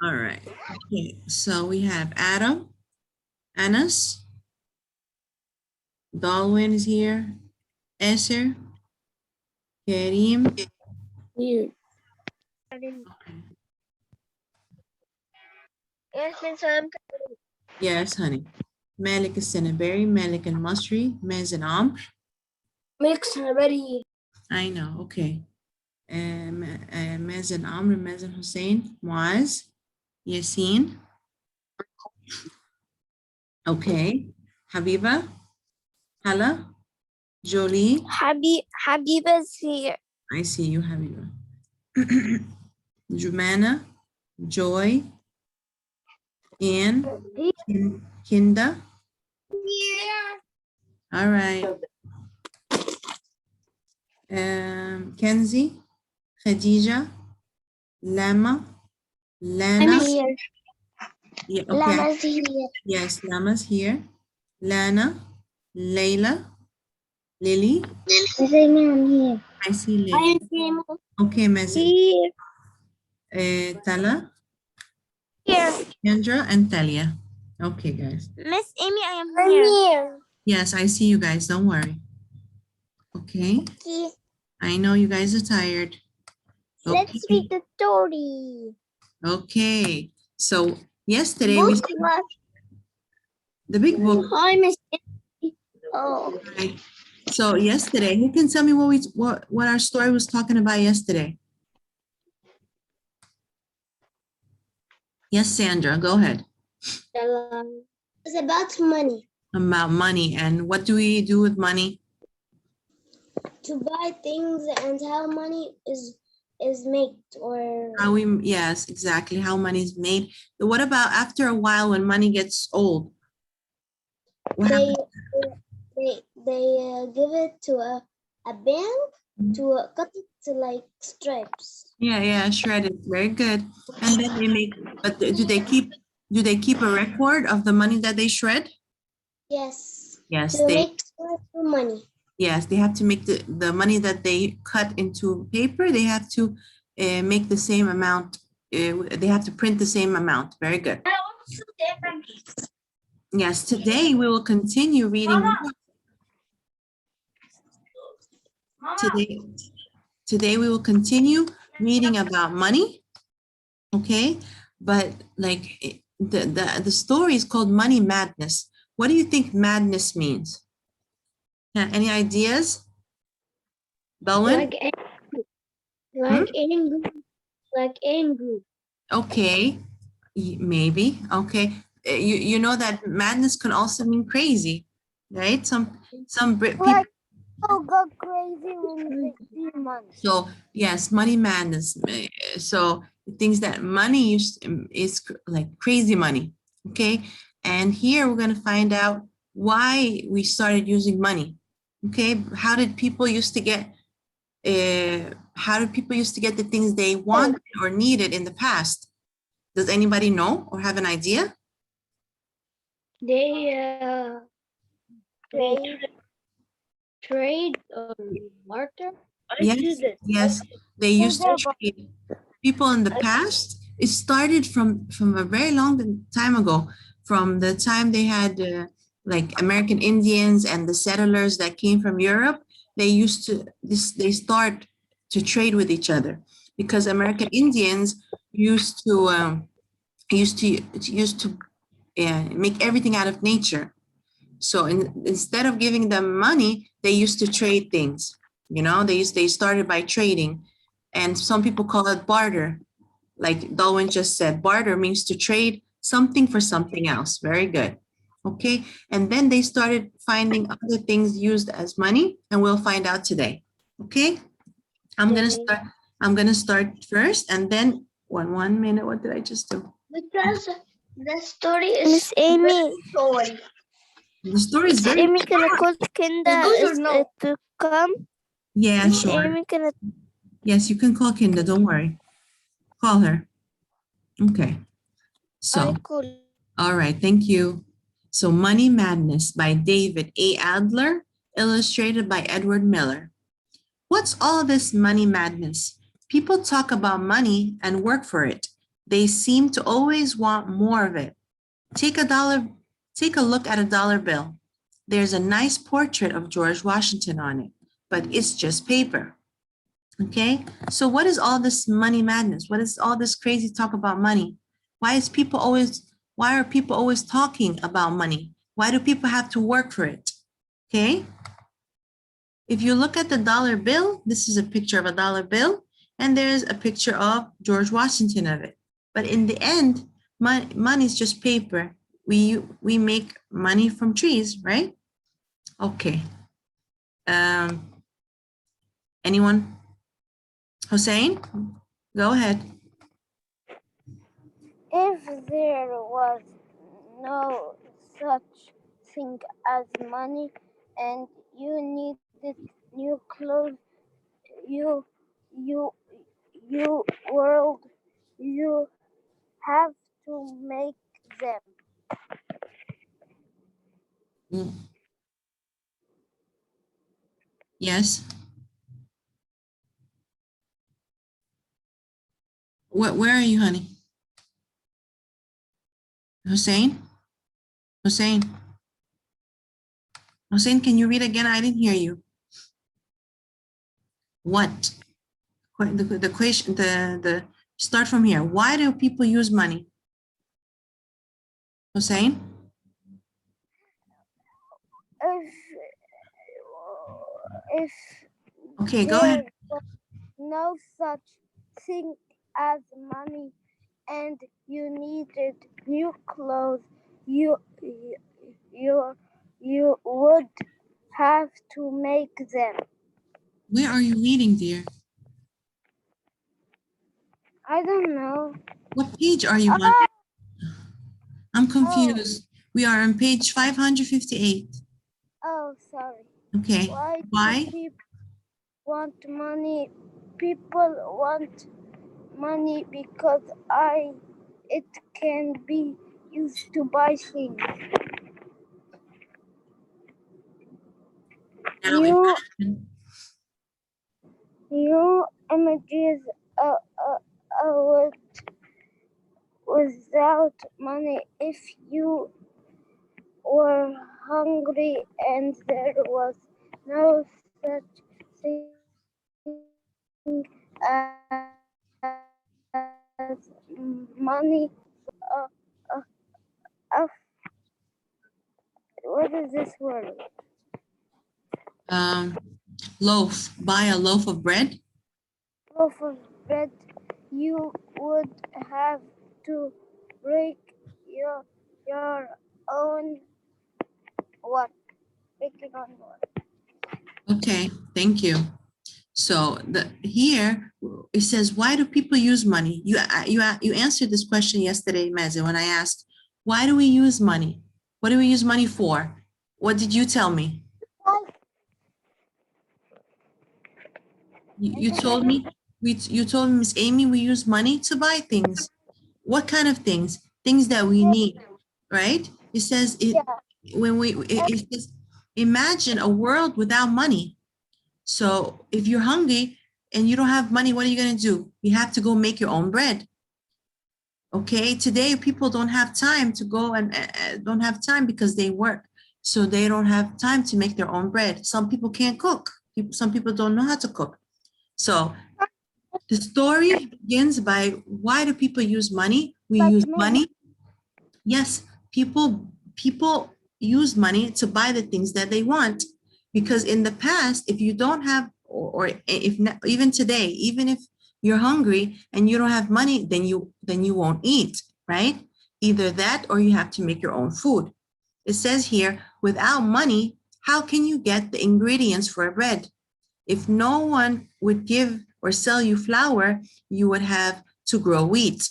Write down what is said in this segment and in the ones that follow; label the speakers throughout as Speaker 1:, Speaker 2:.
Speaker 1: All right. Okay. So we have Adam, Anas, Dalwin is here, Esther, Kareem.
Speaker 2: Here.
Speaker 3: Yes, Miss Sam.
Speaker 1: Yes, honey. Malik is Cinnabary, Malik and Masri, Mez and Amr.
Speaker 2: Mix already.
Speaker 1: I know. Okay. Mez and Amr, Mez and Hussein, Muaz, Yassine. Okay. Habiba, Hala, Jolie.
Speaker 3: Habiba's here.
Speaker 1: I see you, Habiba. Jumana, Joy, Ann, Kinda.
Speaker 3: Here.
Speaker 1: All right. Kenzie, Khadija, Lama, Lana.
Speaker 3: Here.
Speaker 1: Yeah, okay.
Speaker 3: Lama's here.
Speaker 1: Yes, Lama's here. Lana, Layla, Lily.
Speaker 3: I'm here.
Speaker 1: I see Lily. Okay, Messi.
Speaker 3: Here.
Speaker 1: Tala,
Speaker 3: Here.
Speaker 1: Kendra, and Talia. Okay, guys.
Speaker 3: Miss Amy, I am here.
Speaker 1: Yes, I see you guys. Don't worry. Okay.
Speaker 3: Here.
Speaker 1: I know you guys are tired.
Speaker 3: Let's read the story.
Speaker 1: Okay. So yesterday
Speaker 3: Book
Speaker 1: we
Speaker 3: was
Speaker 1: the big book.
Speaker 3: Hi, Miss Amy. Oh.
Speaker 1: Right. So yesterday, who can tell me what our story was talking about yesterday? Yes, Sandra, go ahead.
Speaker 3: It's about money.
Speaker 1: About money, and what do we do with money?
Speaker 3: To buy things and how money is made or
Speaker 1: How we, yes, exactly, how money is made. But what about after a while when money gets old? What
Speaker 3: they
Speaker 1: happens?
Speaker 3: they give it to a bank to cut it to like stripes.
Speaker 1: Yeah, shredded. Very good. And then they make, but do they keep a record of the money that they shred?
Speaker 3: Yes.
Speaker 1: Yes,
Speaker 3: To make money.
Speaker 1: yes, they have to make the money that they cut into paper, they have to make the same amount. They have to print the same amount. Very good. Yes, today we will continue reading. Today we will continue reading about money. Okay, but like the story is called Money Madness. What do you think madness means? Any ideas? Bowen?
Speaker 3: Like angry.
Speaker 1: Okay, maybe. Okay, you know that madness can also mean crazy, right? Some people.
Speaker 3: Go crazy when they see money.
Speaker 1: So yes, money madness. So things that money is like crazy money. Okay, and here we're gonna find out why we started using money. Okay, how did people used to get? How did people used to get the things they wanted or needed in the past? Does anybody know or have an idea?
Speaker 3: They trade or barter.
Speaker 1: Yes, they used to trade. People in the past, it started from a very long time ago, from the time they had like American Indians and the settlers that came from Europe. They used to they start to trade with each other because American Indians used to make everything out of nature. So instead of giving them money, they used to trade things. You know, they started by trading, and some people call it barter. Like Darwin just said, barter means to trade something for something else. Very good. Okay, and then they started finding other things used as money, and we'll find out today. Okay, I'm gonna start first, and then 1 minute. What did I just do?
Speaker 3: Because the story is Miss Amy. Story.
Speaker 1: The story is very.
Speaker 3: Amy, can I call Kinda to come?
Speaker 1: Yeah, sure.
Speaker 3: Amy, can I...
Speaker 1: Yes, you can call Kinda. Don't worry. Call her. Okay. So, all right. Thank you. So, Money Madness by David A. Adler, illustrated by Edward Miller. What's all this money madness? People talk about money and work for it. They seem to always want more of it. Take a look at a dollar bill. There's a nice portrait of George Washington on it, but it's just paper. Okay, so what is all this money madness? What is all this crazy talk about money? Why are people always talking about money? Why do people have to work for it? Okay, if you look at the dollar bill, this is a picture of a dollar bill, and there's a picture of George Washington of it. But in the end, money is just paper. We make money from trees, right? Okay. Anyone? Hussein, go ahead.
Speaker 2: If there was no such thing as money and you needed new clothes, you world, you have to make them.
Speaker 1: Mm. Yes. Where are you, honey? Hussein? Hussein? Hussein, can you read again? I didn't hear you. What? The question, start from here. Why do people use money? Hussein?
Speaker 2: If
Speaker 1: Okay, go
Speaker 2: there
Speaker 1: ahead.
Speaker 2: was no such thing as money and you needed new clothes, you would have to make them.
Speaker 1: Where are you reading, dear?
Speaker 2: I don't know.
Speaker 1: What page are you on? I'm confused. We are on page 558.
Speaker 2: Oh, sorry.
Speaker 1: Okay.
Speaker 2: Why
Speaker 1: Why?
Speaker 2: do people want money? People want money because it can be used to buy things.
Speaker 1: Now imagine.
Speaker 2: New images without money. If you were hungry and there was no such thing as money. Uh, uh, uh, what is this word?
Speaker 1: Loaf. Buy a loaf of bread.
Speaker 2: Loaf of bread. You would have to break your own what? Break your own what?
Speaker 1: Okay, thank you. So here it says, why do people use money? You answered this question yesterday, Mazen, when I asked, why do we use money? What do we use money for? What did you tell me? You told me, you told me, Miss Amy, we use money to buy things. What kind of things? Things that we need, right? It says it says, imagine a world without money. So if you're hungry and you don't have money, what are you going to do? You have to go make your own bread. Okay, today people don't have time to go and don't have time because they work. So they don't have time to make their own bread. Some people can't cook. Some people don't know how to cook. So the story begins by, why do people use money? We use money. Yes, people use money to buy the things that they want, because in the past, if you don't have, or if not, even today, even if you're hungry and you don't have money, then you won't eat, right? Either that or you have to make your own food. It says here, without money, how can you get the ingredients for a bread? If no one would give or sell you flour, you would have to grow wheat,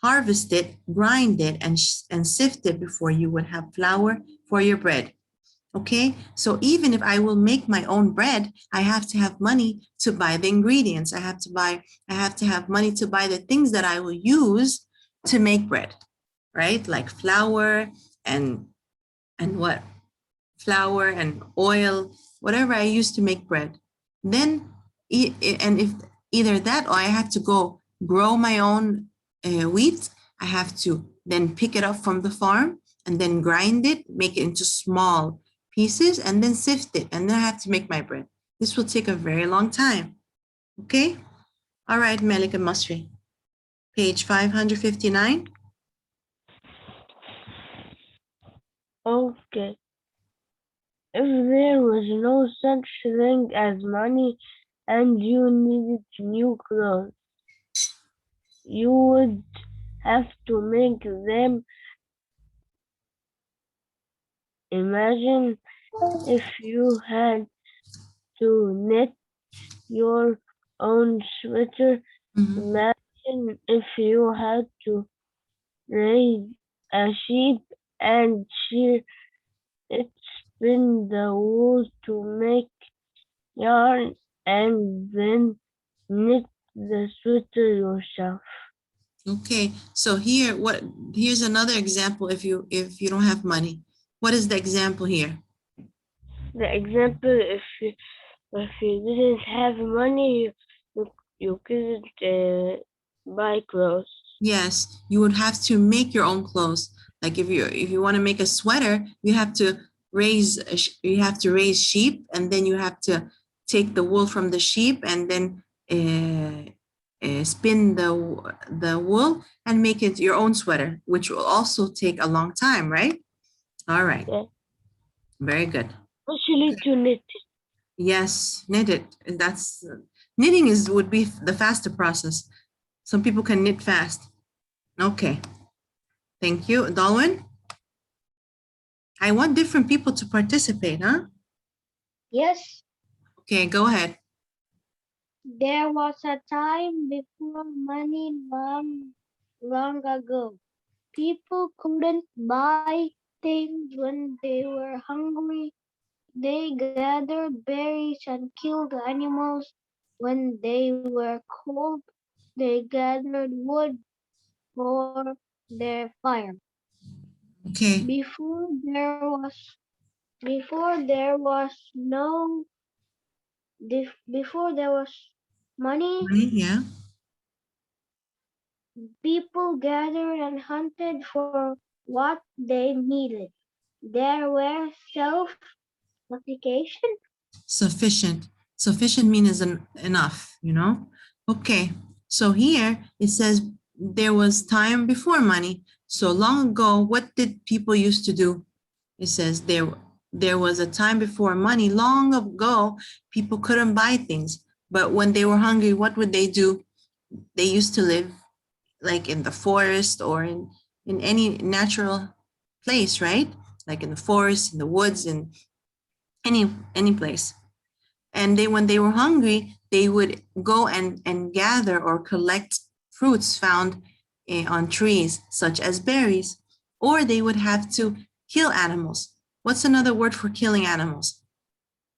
Speaker 1: harvest it, grind it, and sift it before you would have flour for your bread. Okay, so even if I will make my own bread, I have to have money to buy the ingredients. I have to have money to buy the things that I will use to make bread, right? Like flour and what? Flour and oil, whatever I use to make bread. Then, and if either that or I have to go grow my own wheat, I have to then pick it up from the farm and then grind it, make it into small pieces, and then sift it. And then I have to make my bread. This will take a very long time. Okay? All right, Melik and Masri. Page 559.
Speaker 4: Okay. If there was no such thing as money and you needed new clothes, you would have to make them. Imagine if you had to knit your own sweater.
Speaker 1: Mhm.
Speaker 4: Imagine if you had to raise a sheep and shear it, spin the wool to make yarn, and then knit the sweater yourself.
Speaker 1: Okay, so here's another example if you don't have money. What is the example here?
Speaker 4: The example, if you didn't have money, you couldn't buy clothes.
Speaker 1: Yes, you would have to make your own clothes. Like if you want to make a sweater, you have to raise sheep, and then you have to take the wool from the sheep and then spin the wool and make it your own sweater, which will also take a long time, right? All right,
Speaker 4: Yeah.
Speaker 1: very good.
Speaker 4: Especially to knit.
Speaker 1: Yes, knit it. And that's knitting would be the faster process. Some people can knit fast. Okay. Thank you. Darwin? I want different people to participate, huh?
Speaker 3: Yes,
Speaker 1: Okay, go ahead.
Speaker 3: there was a time before money long ago. People couldn't buy things when they were hungry. They gathered berries and killed animals. When they were cold, they gathered wood for their fire.
Speaker 1: Okay.
Speaker 3: Before there was money,
Speaker 1: Yeah.
Speaker 3: people gathered and hunted for what they needed. There were self-sufficient.
Speaker 1: Sufficient. Sufficient means enough, you know? Okay. So here it says there was time before money. So long ago, what did people used to do? It says there was a time before money. Long ago, people couldn't buy things. But when they were hungry, what would they do? They used to live like in the forest or in any natural place, right? Like in the forest, in the woods, in any place. And when they were hungry, they would go and gather or collect fruits found on trees, such as berries, or they would have to kill animals. What's another word for killing animals?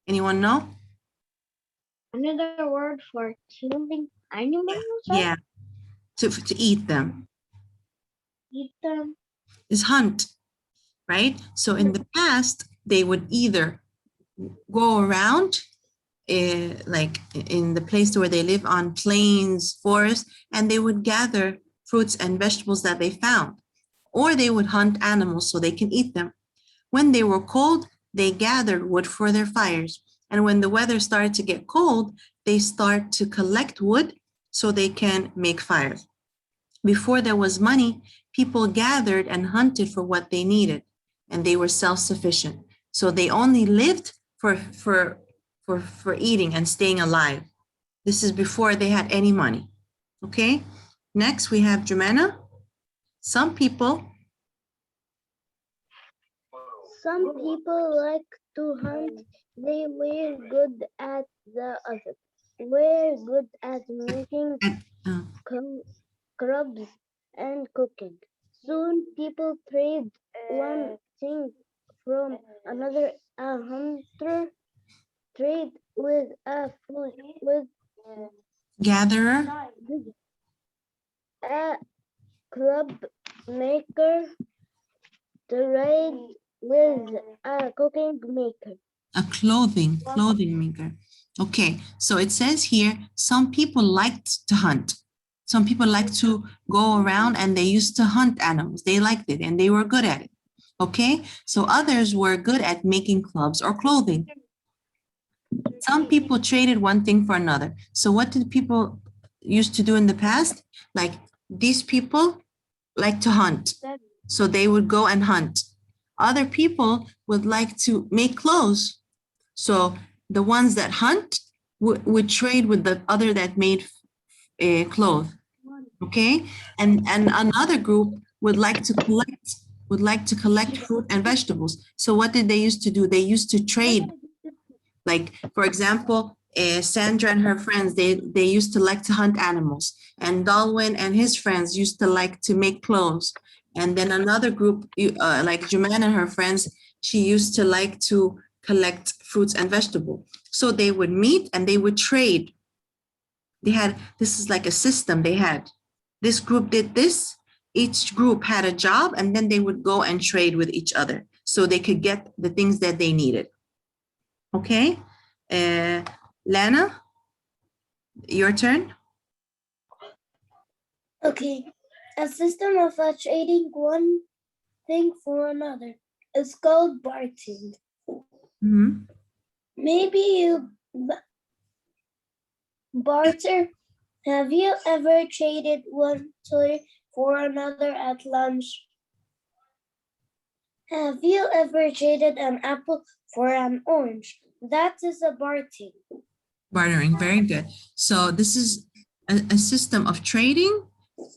Speaker 1: Anyone know?
Speaker 3: Another word for killing animals,
Speaker 1: Yeah, to eat them
Speaker 3: eat them.
Speaker 1: is hunt, right? So in the past, they would either go around like in the place where they live on plains, forests, and they would gather fruits and vegetables that they found, or they would hunt animals so they can eat them. When they were cold, they gathered wood for their fires. And when the weather started to get cold, they start to collect wood so they can make fires. Before there was money, people gathered and hunted for what they needed, and they were self-sufficient. So they only lived for eating and staying alive. This is before they had any money. Okay. Next, we have Jumana. Some people.
Speaker 2: Some people like to hunt. They were good at making
Speaker 1: Uh,
Speaker 2: crabs and cooking. Soon people trade one thing from another. A hunter trade with
Speaker 1: gatherer.
Speaker 2: a crab maker trade with a cooking maker.
Speaker 1: A clothing maker. Okay, so it says here some people liked to hunt. Some people like to go around and they used to hunt animals. They liked it and they were good at it. Okay, so others were good at making clubs or clothing. Some people traded one thing for another. So what did people used to do in the past? Like these people like to hunt. So they would go and hunt. Other people would like to make clothes. So the ones that hunt would trade with the other that made clothes. Okay, and another group would like to collect fruit and vegetables. So what did they used to do? They used to trade. Like for example, Sandra and her friends, they used to like to hunt animals, and Dalwin and his friends used to like to make clothes. And then another group, like Juman and her friends, she used to like to collect fruits and vegetables. So they would meet and they would trade. This is like a system they had. This group did this. Each group had a job, and then they would go and trade with each other so they could get the things that they needed. Okay, Lana, your turn.
Speaker 3: Okay. A system of trading one thing for another is called bartering.
Speaker 1: Mm-hmm.
Speaker 3: Maybe you barter. Have you ever traded one toy for another at lunch? Have you ever traded an apple for an orange? That is a bartering.
Speaker 1: Bartering, very good. So this is a system of trading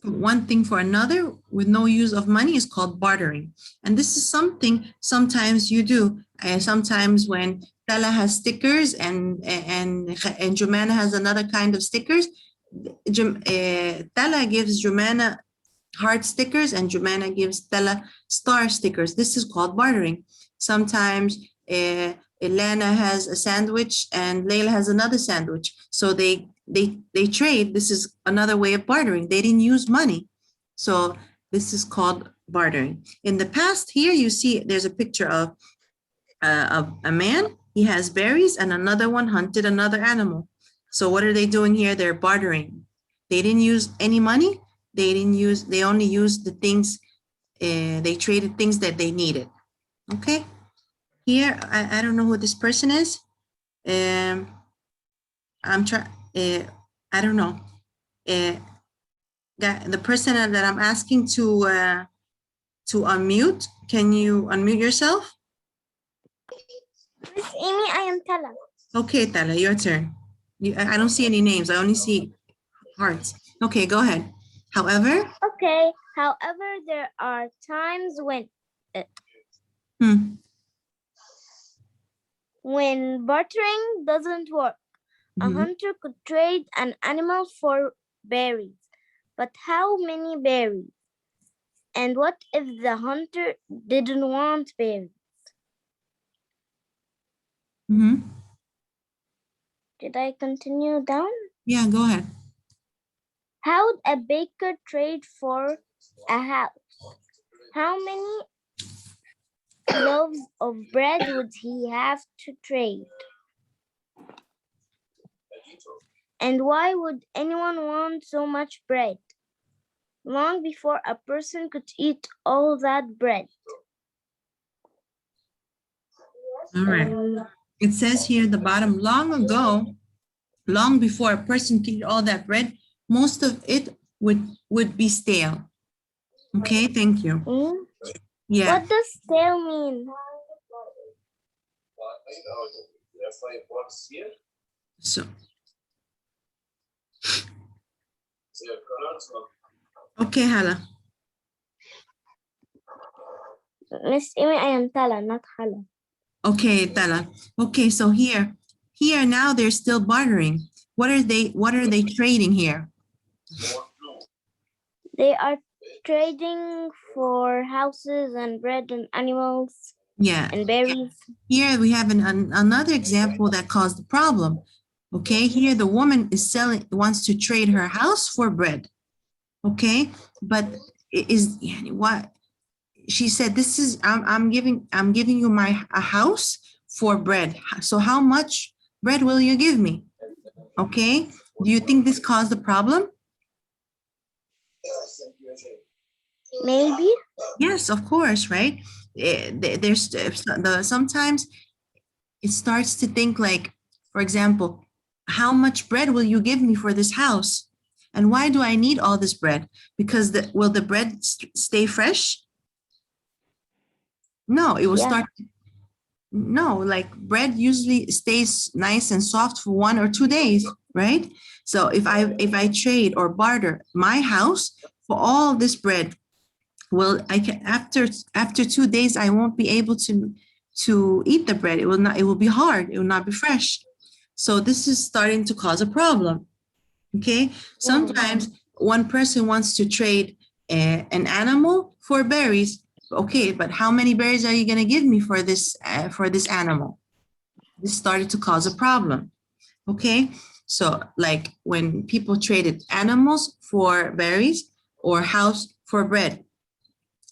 Speaker 1: one thing for another with no use of money is called bartering. And this is something sometimes you do. Sometimes when Tala has stickers and Jumana has another kind of stickers, Tala gives Jumana heart stickers and Jumana gives Tala star stickers. This is called bartering. Sometimes Elena has a sandwich and Layla has another sandwich. So they trade. This is another way of bartering. They didn't use money. So this is called bartering. In the past here, you see there's a picture of a man. He has berries and another one hunted another animal. So what are they doing here? They're bartering. They didn't use any money. They only used the things, they traded things that they needed. Okay. Here, I don't know who this person is. I'm trying, I don't know. The person that I'm asking to unmute, can you unmute yourself?
Speaker 3: Miss Amy, I am Tala.
Speaker 1: Okay, Tala, your turn. I don't see any names. I only see hearts. Okay, go ahead. However.
Speaker 3: Okay. However, there are times when bartering doesn't work. A hunter could trade an animal for berries. But how many berries? And what if the hunter didn't want berries? Did I continue down?
Speaker 1: Yeah, go ahead.
Speaker 3: How would a baker trade for a house? How many loaves of bread would he have to trade? And why would anyone want so much bread? Long before a person could eat all that bread.
Speaker 1: All right. It says here at the bottom, long ago, long before a person could eat all that bread, most of it would be stale. Okay, thank you. Yeah.
Speaker 3: What does stale mean?
Speaker 1: So. Okay, Hala.
Speaker 3: Miss Amy, I am Tala, not Hala.
Speaker 1: Okay, Tala. Okay, so here now they're still bartering. What are they trading here?
Speaker 3: They are trading for houses and bread and animals.
Speaker 1: Yeah.
Speaker 3: And berries.
Speaker 1: Here we have another example that caused the problem. Okay, here the woman wants to trade her house for bread. Okay, but what she said, this is I'm giving you a house for bread. So how much bread will you give me? Okay, do you think this caused the problem?
Speaker 3: Maybe.
Speaker 1: Yes, of course, right? There's sometimes it starts to think like, for example, how much bread will you give me for this house? And why do I need all this bread? Because will the bread stay fresh? No, it will
Speaker 3: Yeah.
Speaker 1: start. No, like bread usually stays nice and soft for 1 or 2 days, right? So if I trade or barter my house for all this bread, well, I can after 2 days I won't be able to eat the bread. It will be hard. It will not be fresh. So this is starting to cause a problem. Okay. Sometimes one person wants to trade an animal for berries. Okay, but how many berries are you going to give me for this animal? This started to cause a problem. Okay, so like when people traded animals for berries or house for bread,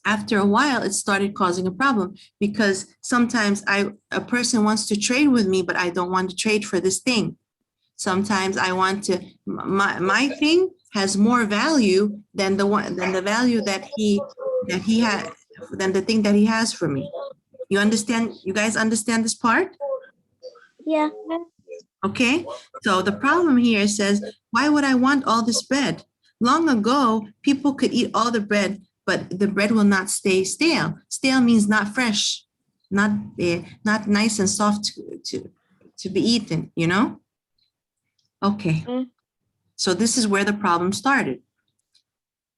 Speaker 1: after a while it started causing a problem because sometimes a person wants to trade with me, but I don't want to trade for this thing. Sometimes I want to my thing has more value than the value that he had than the thing that he has for me. You understand? You guys understand this part?
Speaker 3: Yeah.
Speaker 1: Okay. So the problem here says, why would I want all this bread? Long ago, people could eat all the bread, but the bread will not stay stale. Stale means not fresh, not nice and soft to be eaten, you know? Okay. So this is where the problem started.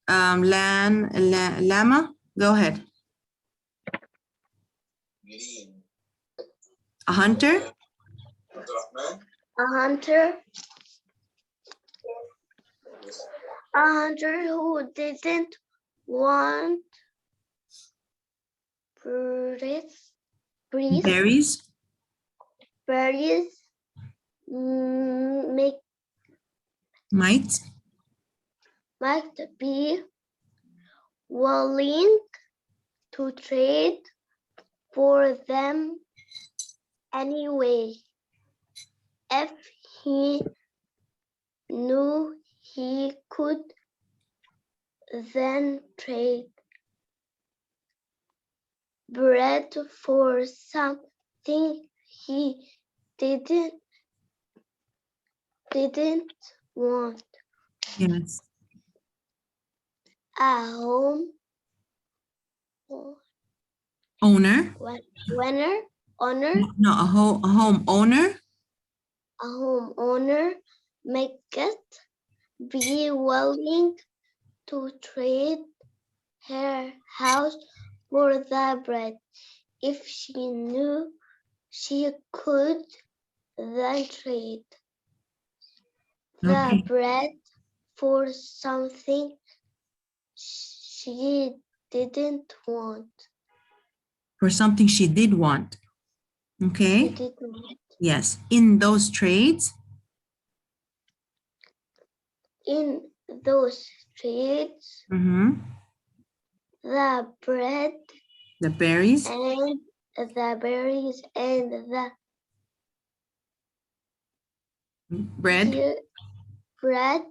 Speaker 1: Lama, go ahead. A hunter?
Speaker 3: A hunter. A hunter who didn't want berries
Speaker 1: Berries?
Speaker 3: might be willing to trade for them anyway if he knew he could then trade bread for something he didn't want.
Speaker 1: Yes.
Speaker 3: A home
Speaker 1: Owner?
Speaker 3: owner
Speaker 1: No, a home owner?
Speaker 3: a homeowner might be willing to trade her house for the bread if she knew she could then trade the
Speaker 1: Okay.
Speaker 3: bread for something she didn't want.
Speaker 1: For something she did want. Okay.
Speaker 3: She didn't want.
Speaker 1: Yes. In those trades,
Speaker 3: In those trades,
Speaker 1: the
Speaker 3: bread,
Speaker 1: berries,
Speaker 3: and the berries and the
Speaker 1: bread.
Speaker 3: bread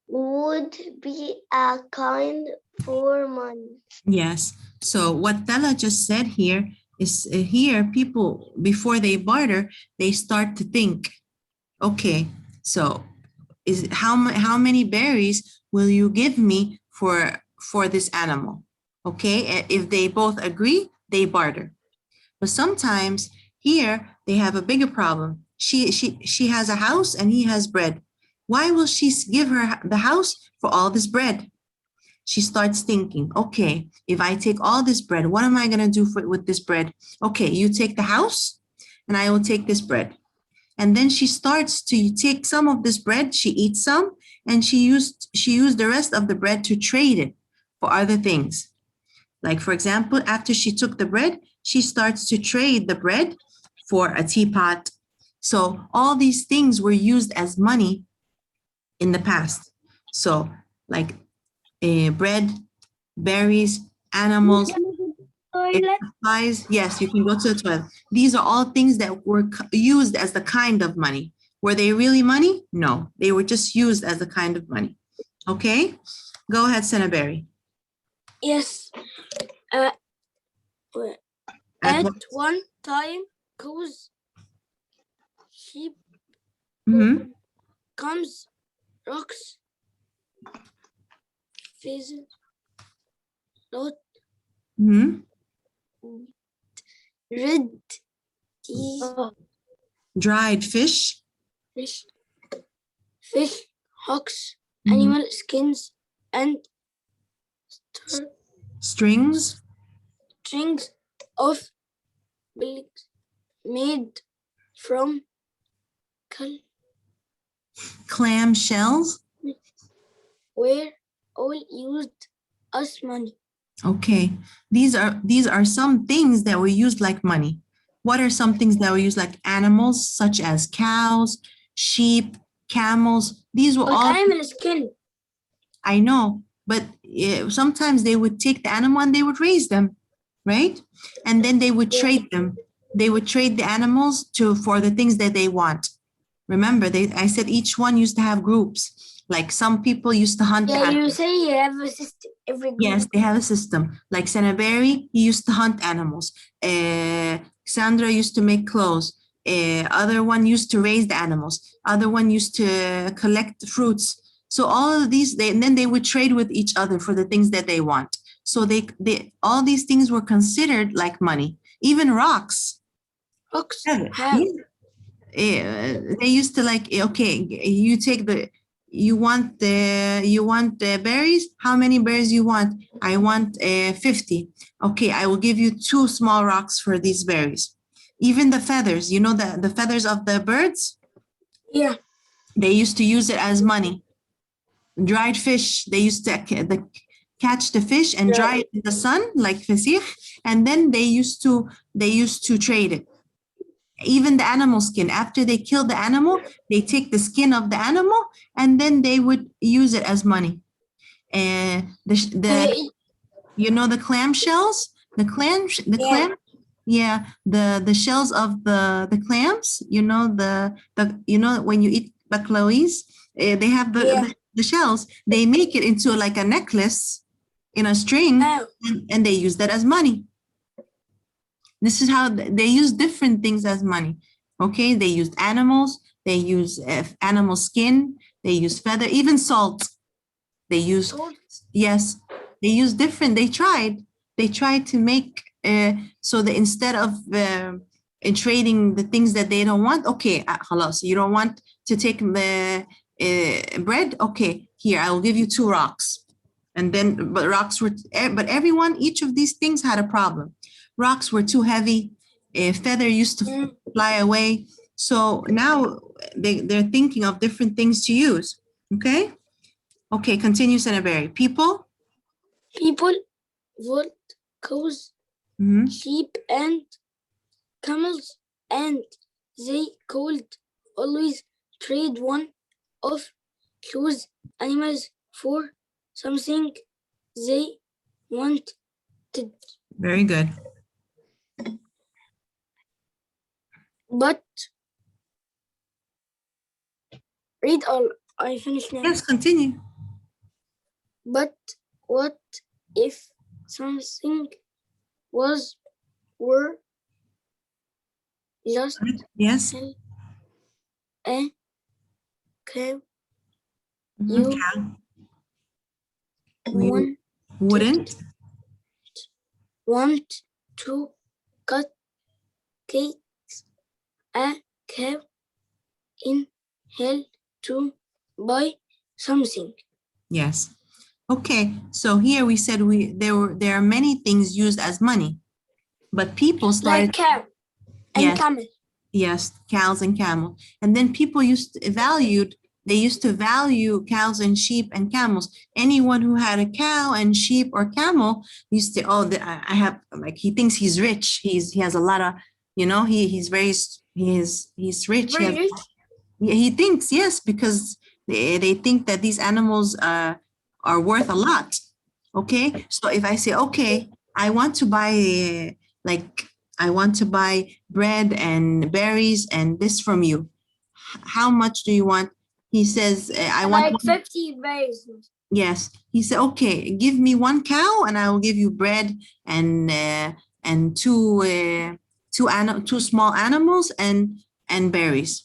Speaker 3: would be a kind for money.
Speaker 1: Yes. So what Tella just said here is here people, before they barter, they start to think, okay, so how many berries will you give me for this animal? Okay, if they both agree, they barter. But sometimes here they have a bigger problem. She has a house and he has bread. Why will she give her the house for all this bread? She starts thinking, okay, if I take all this bread, what am I going to do with this bread? Okay, you take the house and I will take this bread. And then she starts to take some of this bread, she eats some, and she used the rest of the bread to trade it for other things. Like, for example, after she took the bread, she starts to trade the bread for a teapot. So all these things were used as money in the past. So like bread, berries, animals, supplies. Yes, you can go to the toilet. These are all things that were used as the kind of money. Were they really money? No, they were just used as a kind of money. Okay, go ahead, Senaberry.
Speaker 5: Yes. At
Speaker 1: At what?
Speaker 5: one time, cows, sheep,
Speaker 1: Mm-hmm.
Speaker 5: comes, rocks, pheasant, lot,
Speaker 1: Mm-hmm.
Speaker 5: red teas,
Speaker 1: Dried fish.
Speaker 5: fish, hawks,
Speaker 1: Mhm.
Speaker 5: animal skins, and
Speaker 1: Strings.
Speaker 5: strings of bullocks made from
Speaker 1: Clam shells.
Speaker 5: were all used as money.
Speaker 1: Okay, these are some things that were used like money. What are some things that were used like animals, such as cows, sheep, camels? These were
Speaker 5: But
Speaker 1: all.
Speaker 5: animal skin.
Speaker 1: I know, but sometimes they would take the animal and they would raise them, right? And then they would
Speaker 5: Yeah.
Speaker 1: trade them. They would trade the animals for the things that they want. Remember, I said each one used to have groups. Like some people used to hunt
Speaker 5: Yeah,
Speaker 1: animals.
Speaker 5: you say you have a system every group.
Speaker 1: Yes, they have a system. Like Senaberry, he used to hunt animals. Sandra used to make clothes. Other one used to raise the animals. Other one used to collect fruits. So all of these, and then they would trade with each other for the things that they want. So they all these things were considered like money. Even rocks.
Speaker 5: Rocks
Speaker 1: Yeah.
Speaker 5: have.
Speaker 1: They used to like, okay, you take you want the berries. How many berries you want? I want 50. Okay, I will give you 2 small rocks for these berries. Even the feathers, you know, the feathers of the birds,
Speaker 5: Yeah.
Speaker 1: they used to use it as money. Dried fish, they used to catch the fish and dry it in the sun like fasikh, and then they used to trade it. Even the animal skin, after they kill the animal, they take the skin of the animal and then they would use it as money. And you know, the clam shells, the clam, yeah, the shells of the clams, you know, when you eat baklawis, they have the shells. They make it into like a necklace in a string, and they use that as money. This is how they use different things as money. Okay, they used animals, they use animal skin, they use feather, even salt. They use, yes, they use different. They tried to make so that instead of in trading the things that they don't want. Okay, halas, you don't want to take the bread. Okay, here I will give you 2 rocks, and then but rocks were but everyone, each of these things had a problem. Rocks were too heavy. Feather used to fly away. So now they're thinking of different things to use. Okay. Okay, continue, Senaberry. People?
Speaker 5: Wood, cows,
Speaker 1: Mhm.
Speaker 5: sheep, and camels, and they could always trade one of those animals for something they wanted.
Speaker 1: Very good.
Speaker 5: But read all. I finished now.
Speaker 1: Yes, continue.
Speaker 5: But what if something were just
Speaker 1: Yes.
Speaker 5: a cow?
Speaker 1: Mhm.
Speaker 5: You
Speaker 1: We wouldn't.
Speaker 5: want to cut cakes a cow in hell to buy something.
Speaker 1: Yes. Okay. So here we said there are many things used as money, but people started
Speaker 5: Like cow and
Speaker 1: yes,
Speaker 5: camel.
Speaker 1: yes, cows and camel, and then people used to value cows and sheep and camels. Anyone who had a cow and sheep or camel used to, I have, like, he thinks he's rich. He has a lot of, you know, he's rich.
Speaker 5: Very rich.
Speaker 1: He thinks, yes, because they think that these animals are worth a lot. Okay, so if I say, okay, I want to buy like I want to buy bread and berries and this from you. How much do you want? He says, I want
Speaker 5: Like 50 berries.
Speaker 1: Yes, he said, okay, give me one cow and I will give you bread and two small animals and berries.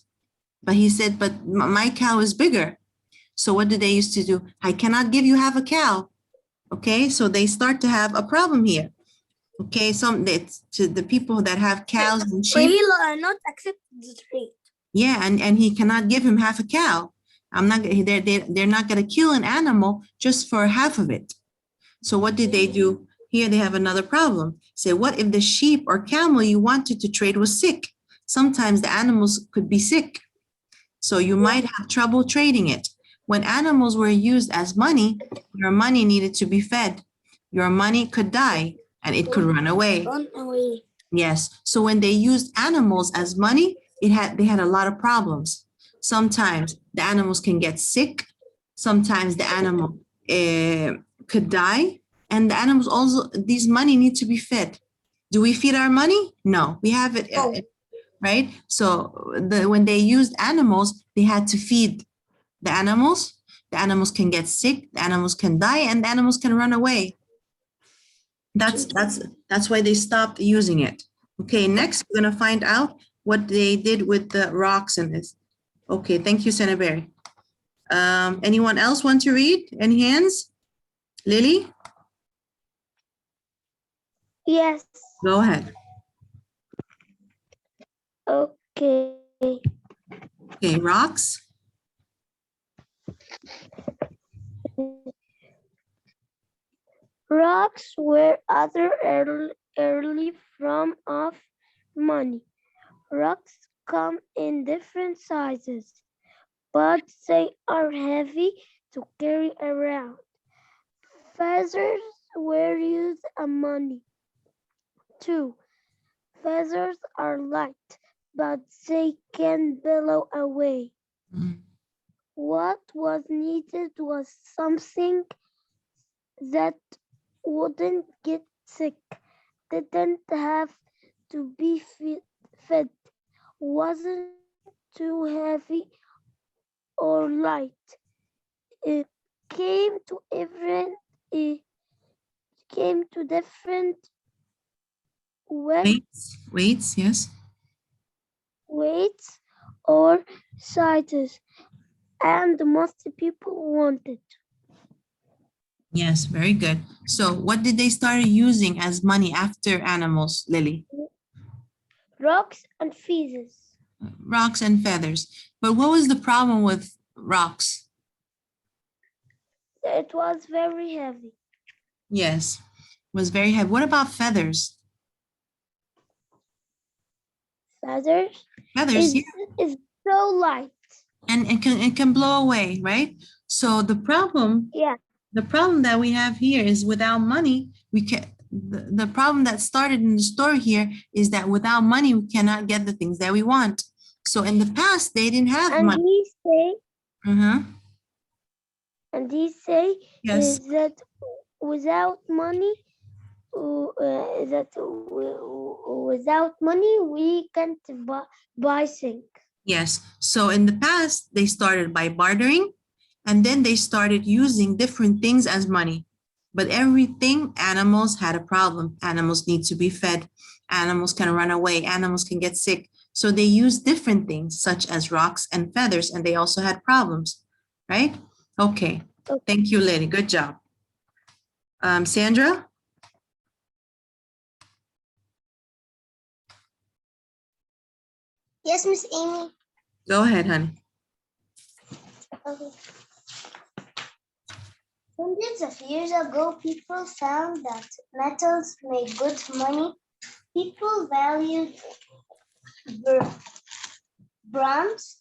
Speaker 1: But he said, but my cow is bigger. So what do they used to do? I cannot give you half a cow. Okay, so they start to have a problem here. Okay, to the people that have cows and sheep.
Speaker 5: Will not accept the trade.
Speaker 1: Yeah, and he cannot give him half a cow. They're not going to kill an animal just for half of it. So what did they do? Here they have another problem. Say, what if the sheep or camel you wanted to trade was sick? Sometimes the animals could be sick. So you might have trouble trading it. When animals were used as money, your money needed to be fed. Your money could die and it could run away.
Speaker 5: Run away.
Speaker 1: Yes. So when they used animals as money, they had a lot of problems. Sometimes the animals can get sick. Sometimes the animal could die. And the animals also, these money need to be fed. Do we feed our money? No, we have it,
Speaker 5: No.
Speaker 1: right? So when they used animals, they had to feed the animals. The animals can get sick, the animals can die, and the animals can run away. That's why they stopped using it. Okay, next we're gonna find out what they did with the rocks in this. Okay, thank you, Senator Berry. Anyone else want to read? Any hands? Lily,
Speaker 2: Yes.
Speaker 1: go ahead.
Speaker 2: Okay.
Speaker 1: Okay, rocks.
Speaker 2: Rocks were other early form of money. Rocks come in different sizes, but they are heavy to carry around. Feathers were used as money too. Feathers are light, but they can blow away.
Speaker 1: Mm.
Speaker 2: What was needed was something that wouldn't get sick, didn't have to be fed, wasn't too heavy or light. It came to it came to different
Speaker 1: Weights, yes.
Speaker 2: weights or sizes, and most people wanted.
Speaker 1: Yes, very good. So what did they start using as money after animals, Lily?
Speaker 2: Rocks and feathers.
Speaker 1: Rocks and feathers. But what was the problem with rocks?
Speaker 2: It was very heavy.
Speaker 1: Yes, was very heavy. What about feathers?
Speaker 2: Feathers
Speaker 1: Feathers,
Speaker 2: is so light.
Speaker 1: and it can blow away, right? So the problem that we have here is without money, we can the problem that started in the story here is that without money, we cannot get the things that we want. So in the past, they didn't have
Speaker 2: And
Speaker 1: money.
Speaker 2: he say
Speaker 1: Yes.
Speaker 2: that without money, without money we can't buy things.
Speaker 1: Yes. So in the past, they started by bartering and then they started using different things as money. But everything, animals had a problem. Animals need to be fed. Animals can run away. Animals can get sick. So they used different things such as rocks and feathers, and they also had problems, right? Okay. Thank you, Lily. Good job. Sandra?
Speaker 5: Yes, Miss Amy.
Speaker 1: Go ahead, honey.
Speaker 5: Okay. Hundreds of years ago, people found that metals made good money. People valued bronze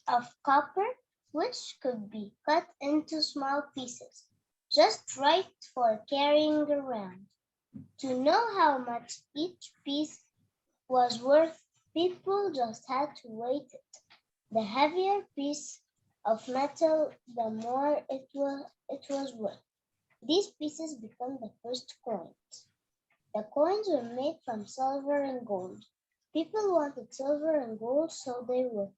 Speaker 5: of copper, which could be cut into small pieces, just right for carrying around. To know how much each piece was worth, people just had to weigh it. The heavier piece of metal, the more it was worth. These pieces become the first coins. The coins were made from silver and gold. People wanted silver and gold, so they were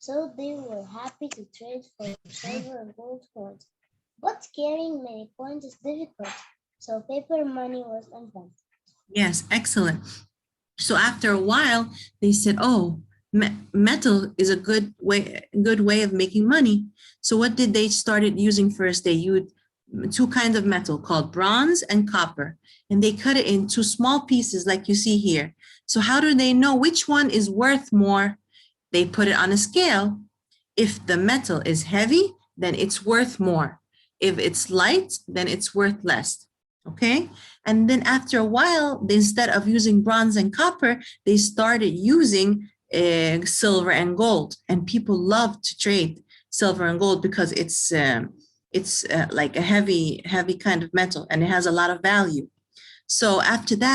Speaker 5: so they were happy to trade for silver and gold coins. But carrying many coins is difficult, so paper money was invented.
Speaker 1: Yes, excellent. So after a while, they said, "Oh, metal is a good way of making money." So what did they started using first? They used two kinds of metal called bronze and copper, and they cut it into small pieces like you see here. So how do they know which one is worth more? They put it on a scale. If the metal is heavy, then it's worth more. If it's light, then it's worth less. Okay. And then after a while, instead of using bronze and copper, they started using silver and gold. And people love to trade silver and gold because it's like a heavy kind of metal and it has a lot of value. So after that,